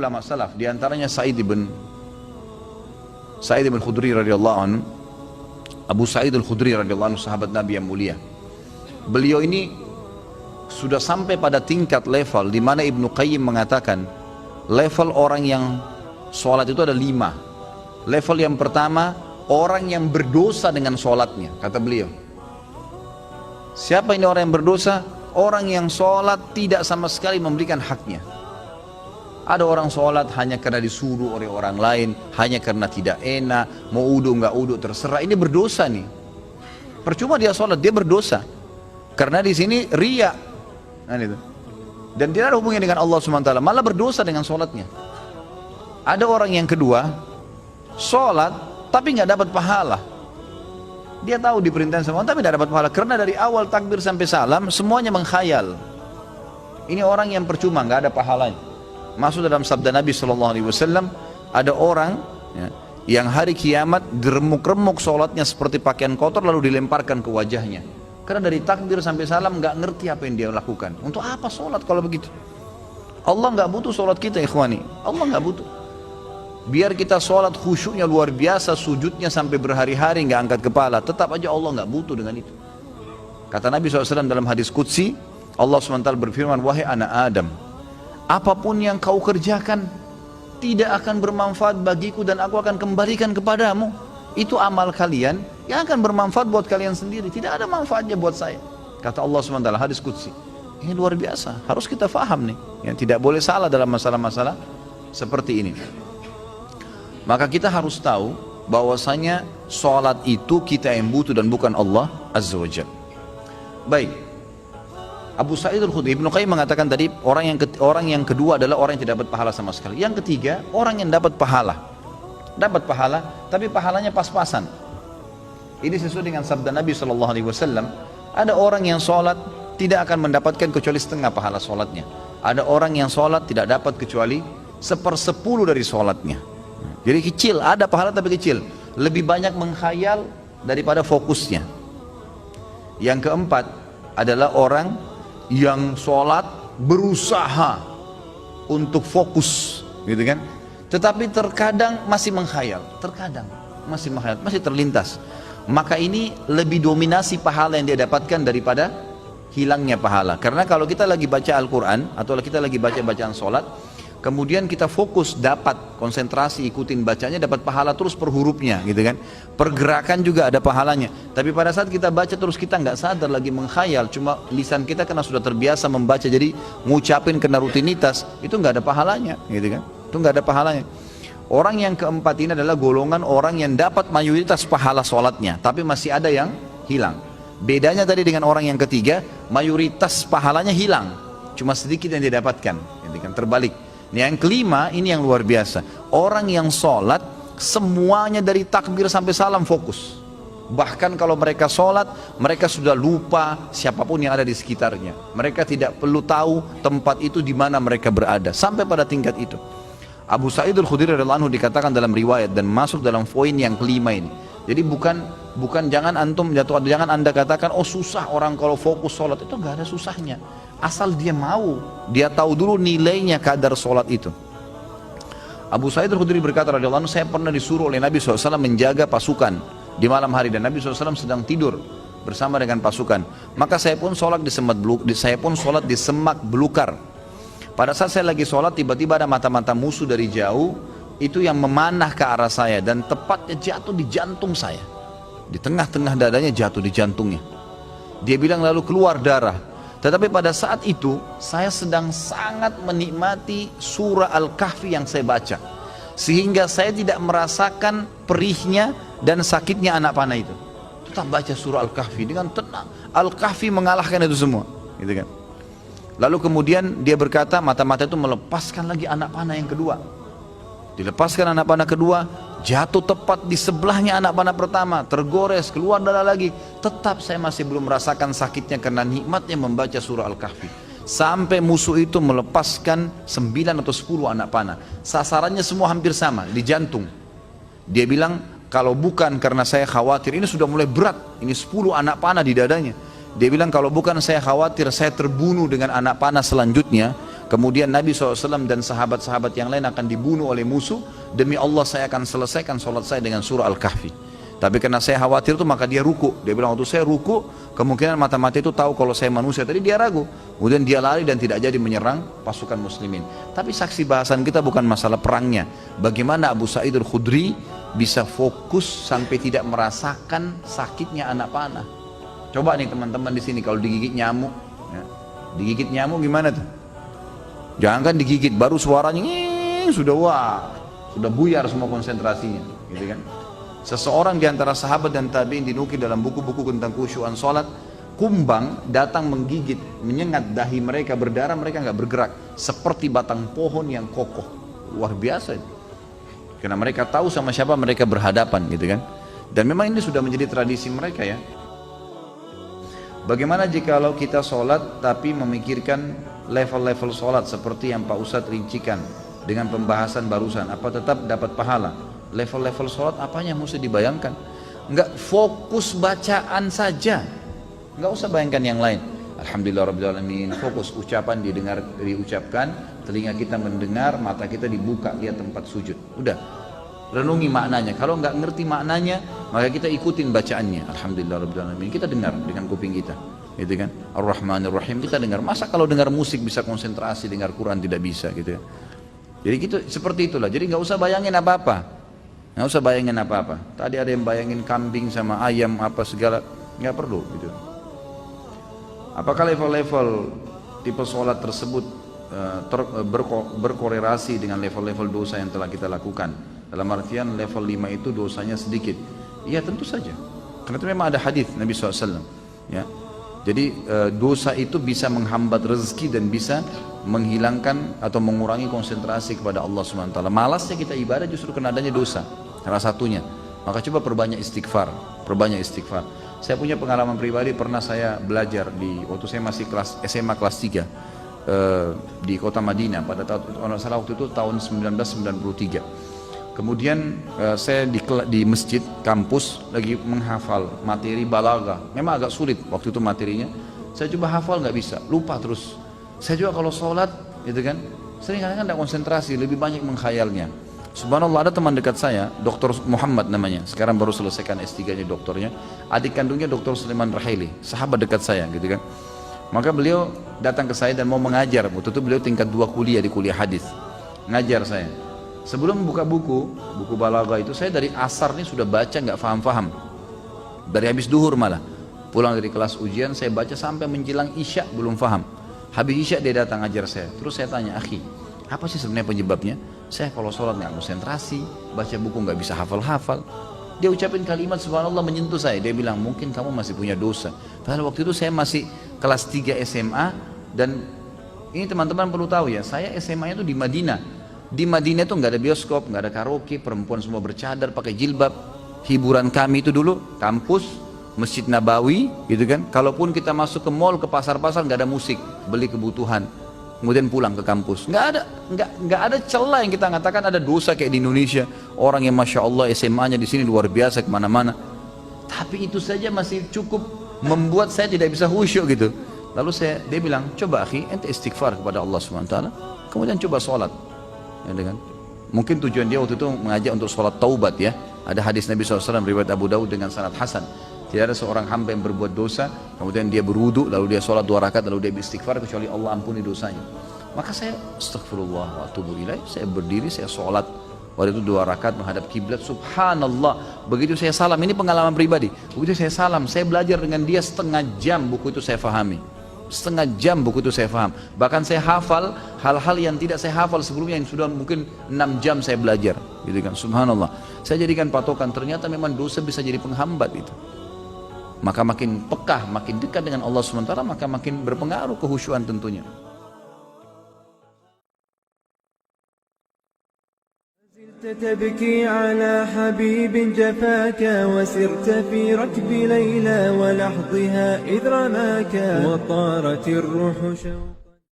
ulama salaf, di antaranya Sa'id ibn Khudri radhiyallahu anhu, Abu Sa'id al-Khudri radhiyallahu anhu, sahabat Nabi yang mulia. Beliau ini sudah sampai pada tingkat level di mana Ibnu Qayyim mengatakan level orang yang sholat itu ada 5. Level yang pertama, orang yang berdosa dengan sholatnya, kata beliau. Siapa ini orang yang berdosa? Orang yang sholat tidak sama sekali memberikan haknya. Ada orang sholat hanya karena disuruh oleh orang lain, hanya karena tidak enak, mau udu nggak udu terserah. Ini berdosa nih. Percuma dia sholat, dia berdosa. Karena di sini riya, dan tidak ada hubungannya dengan Allah SWT, malah berdosa dengan sholatnya. Ada orang yang kedua, sholat tapi nggak dapat pahala. Dia tahu diperintahkan sama Allah tapi tidak dapat pahala, karena dari awal takbir sampai salam semuanya mengkhayal. Ini orang yang percuma, nggak ada pahalanya. Masuk dalam sabda Nabi SAW, ada orang yang hari kiamat diremuk-remuk sholatnya seperti pakaian kotor lalu dilemparkan ke wajahnya. Karena dari takbir sampai salam nggak ngerti apa yang dia lakukan. Untuk apa sholat kalau begitu? Allah nggak butuh sholat kita, ikhwani. Allah nggak butuh. Biar kita sholat khusyuknya luar biasa, sujudnya sampai berhari-hari nggak angkat kepala, tetap aja Allah nggak butuh dengan itu. Kata Nabi SAW dalam hadis qudsi, Allah SWT berfirman, wahai anak Adam, apapun yang kau kerjakan tidak akan bermanfaat bagiku dan aku akan kembalikan kepadamu. Itu amal kalian yang akan bermanfaat buat kalian sendiri, tidak ada manfaatnya buat saya. Kata Allah SWT, hadis qudsi. Ini luar biasa, harus kita faham nih, yang tidak boleh salah dalam masalah-masalah seperti ini. Maka kita harus tahu bahwasanya sholat itu kita yang butuh dan bukan Allah Azza wa Jalla. Baik, Abu Sa'id al-Khudri, Ibnu Qayyim mengatakan tadi orang yang kedua adalah orang yang tidak dapat pahala sama sekali. Yang ketiga, orang yang dapat pahala. Dapat pahala, tapi pahalanya pas-pasan. Ini sesuai dengan sabda Nabi SAW. Ada orang yang sholat tidak akan mendapatkan kecuali setengah pahala sholatnya. Ada orang yang sholat tidak dapat kecuali 1/10 dari sholatnya. Jadi kecil, ada pahala tapi kecil. Lebih banyak menghayal daripada fokusnya. Yang keempat adalah orang yang sholat berusaha untuk fokus, gitu kan? Tetapi terkadang masih menghayal, masih terlintas. Maka ini lebih dominasi pahala yang dia dapatkan daripada hilangnya pahala. Karena kalau kita lagi baca Al-Quran atau kita lagi baca bacaan sholat, kemudian kita fokus, dapat konsentrasi, ikutin bacanya, dapat pahala terus per hurufnya, gitu kan? Pergerakan juga ada pahalanya. Tapi pada saat kita baca terus kita nggak sadar lagi menghayal, cuma lisan kita karena sudah terbiasa membaca, jadi ngucapin kena rutinitas, itu nggak ada pahalanya, gitu kan? Itu nggak ada pahalanya. Orang yang keempat ini adalah golongan orang yang dapat mayoritas pahala sholatnya, tapi masih ada yang hilang. Bedanya tadi dengan orang yang ketiga, mayoritas pahalanya hilang, cuma sedikit yang dia dapatkan, gitu kan? Terbalik. Yang kelima ini yang luar biasa, orang yang sholat semuanya dari takbir sampai salam fokus. Bahkan kalau mereka sholat, mereka sudah lupa siapapun yang ada di sekitarnya. Mereka tidak perlu tahu tempat itu di mana mereka berada, sampai pada tingkat itu. Abu Sa'id al-Khudri radhiyallahu anhu dikatakan dalam riwayat dan masuk dalam poin yang kelima ini. Jadi bukan jangan anda katakan oh susah orang kalau fokus sholat, itu nggak ada susahnya. Asal dia mau, dia tahu dulu nilainya kadar sholat itu. Abu Sa'id al-Khudri berkata radhiyallahu anhu, saya pernah disuruh oleh Nabi SAW menjaga pasukan di malam hari dan Nabi SAW sedang tidur bersama dengan pasukan. Maka saya pun sholat di semak belukar. Pada saat saya lagi sholat, tiba-tiba ada mata-mata musuh dari jauh itu yang memanah ke arah saya dan tepatnya jatuh di jantung saya. Di tengah-tengah dadanya jatuh di jantungnya. Dia bilang lalu keluar darah. Tetapi pada saat itu saya sedang sangat menikmati surah Al-Kahfi yang saya baca, sehingga saya tidak merasakan perihnya dan sakitnya anak panah itu. Tetap baca surah Al-Kahfi dengan tenang. Al-Kahfi mengalahkan itu semua, gitu kan? Lalu kemudian dia berkata, mata-mata itu melepaskan lagi anak panah yang kedua. Dilepaskan anak panah kedua, jatuh tepat di sebelahnya anak panah pertama, tergores, keluar darah lagi. Tetap saya masih belum merasakan sakitnya karena nikmatnya membaca surah Al-Kahfi. Sampai musuh itu melepaskan 9 atau 10 anak panah. Sasarannya semua hampir sama, di jantung. Dia bilang, kalau bukan karena saya khawatir, ini sudah mulai berat, ini 10 anak panah di dadanya. Dia bilang kalau bukan saya khawatir saya terbunuh dengan anak panah selanjutnya, Kemudian Nabi SAW dan sahabat-sahabat yang lain akan dibunuh oleh musuh. Demi Allah saya akan selesaikan sholat saya dengan surah Al-Kahfi. Tapi karena saya khawatir itu maka dia ruku. Dia bilang waktu saya ruku, kemungkinan mata-mata itu tahu kalau saya manusia. Tadi dia ragu. Kemudian dia lari dan tidak jadi menyerang pasukan muslimin. Tapi saksi bahasan kita bukan masalah perangnya. Bagaimana Abu Sa'id Al-Khudri bisa fokus sampai tidak merasakan sakitnya anak panah. Coba nih teman-teman di sini kalau digigit nyamuk, ya, digigit nyamuk gimana tuh? Jangan kan digigit, baru suaranya sudah buyar semua konsentrasinya, gitu kan? Seseorang di antara sahabat dan tabi'in dinukil dalam buku-buku tentang khusyuan sholat, kumbang datang menggigit, menyengat dahi mereka, berdarah, mereka nggak bergerak, seperti batang pohon yang kokoh. Luar biasa itu. Karena mereka tahu sama siapa mereka berhadapan, gitu kan? Dan memang ini sudah menjadi tradisi mereka ya. Bagaimana jikalau kita sholat tapi memikirkan level-level sholat seperti yang Pak Ustadz rincikan dengan pembahasan barusan, apa tetap dapat pahala? Level-level sholat apanya mesti dibayangkan? Enggak, fokus bacaan saja, enggak usah bayangkan yang lain. Alhamdulillahirrahmanirrahim, fokus ucapan diucapkan, telinga kita mendengar, mata kita dibuka lihat tempat sujud, udah renungi maknanya. Kalau nggak ngerti maknanya maka kita ikutin bacaannya. Alhamdulillahirrahmanirrahim, kita dengar dengan kuping kita, gitu kan? Ar-Rahmanir-Rahim kita dengar. Masa kalau dengar musik bisa konsentrasi, dengar Quran tidak bisa, gitu ya? Jadi gitu, seperti itulah. Jadi nggak usah bayangin apa-apa, nggak usah bayangin apa-apa. Tadi ada yang bayangin kambing sama ayam apa segala, nggak perlu, gitu. Apakah level-level tipe sholat tersebut berkorelasi dengan level-level dosa yang telah kita lakukan? Dalam artian level 5 itu dosanya sedikit. Iya tentu saja, karena itu memang ada hadis Nabi SAW ya. Jadi dosa itu bisa menghambat rezeki dan bisa menghilangkan atau mengurangi konsentrasi kepada Allah SWT. Malasnya kita ibadah justru karena adanya dosa, salah satunya. Maka coba perbanyak istighfar, perbanyak istighfar. Saya punya pengalaman pribadi, pernah saya belajar waktu saya masih SMA kelas 3 di kota Madinah pada waktu itu tahun 1993. Kemudian saya di masjid kampus lagi menghafal materi balaghah. Memang agak sulit waktu itu materinya. Saya coba hafal nggak bisa, lupa terus. Saya juga kalau sholat, gitu kan, sering kadang tidak konsentrasi, lebih banyak menghayalnya. Subhanallah, ada teman dekat saya, Dr. Muhammad namanya, sekarang baru selesaikan S3-nya doktornya. Adik kandungnya Dr. Sulaiman Rahili, sahabat dekat saya, gitu kan. Maka beliau datang ke saya dan mau mengajar. Waktu itu beliau tingkat 2 kuliah di kuliah hadis, ngajar saya. Sebelum buka buku balaghah itu, saya dari asar nih sudah baca nggak faham-faham, dari habis duhur malah. Pulang dari kelas ujian saya baca sampai menjelang isya belum faham. Habis isya dia datang ngajar saya. Terus saya tanya, akhi, apa sih sebenarnya penyebabnya? Saya kalau sholat nggak konsentrasi, baca buku nggak bisa hafal-hafal. Dia ucapin kalimat subhanallah menyentuh saya. Dia bilang, mungkin kamu masih punya dosa. Padahal waktu itu saya masih kelas 3 SMA. Dan ini teman-teman perlu tahu ya, saya SMA-nya itu di Madinah. Di Madinah itu nggak ada bioskop, nggak ada karaoke, perempuan semua bercadar, pakai jilbab. Hiburan kami itu dulu kampus, Masjid Nabawi, gitu kan. Kalaupun kita masuk ke mall, ke pasar-pasar, nggak ada musik, beli kebutuhan, kemudian pulang ke kampus. Nggak ada celah yang kita katakan ada dosa kayak di Indonesia. Orang yang masya Allah SMA-nya di sini luar biasa kemana-mana. Tapi itu saja masih cukup membuat saya tidak bisa khusyuk gitu. Lalu dia bilang, coba akhi, ente istighfar kepada Allah SWT, kemudian coba sholat. Ya, dengan mungkin tujuan dia waktu itu mengajak untuk sholat taubat ya. Ada hadis Nabi SAW riwayat Abu Dawud dengan sanad hasan. Tidak ada seorang hamba yang berbuat dosa kemudian dia berwudu lalu dia sholat 2 rakaat lalu dia beristighfar kecuali Allah ampuni dosanya. Maka saya astagfirullah wa atubu ilaih, saya berdiri, saya sholat waktu itu 2 rakaat menghadap kiblat. Subhanallah, begitu saya salam, ini pengalaman pribadi, begitu saya salam, saya belajar dengan dia setengah jam, buku itu saya fahami. Setengah jam buku itu saya faham. Bahkan saya hafal hal-hal yang tidak saya hafal sebelumnya, yang sudah mungkin 6 jam saya belajar, gitu kan. Subhanallah, saya jadikan patokan, ternyata memang dosa bisa jadi penghambat itu. Maka makin pekah, makin dekat dengan Allah SWT, maka makin berpengaruh kehusyuan tentunya. تبكي على حبيب جفاك وسرت في ركب ليلى ولحظها إذ رماك وطارت الروح شوقا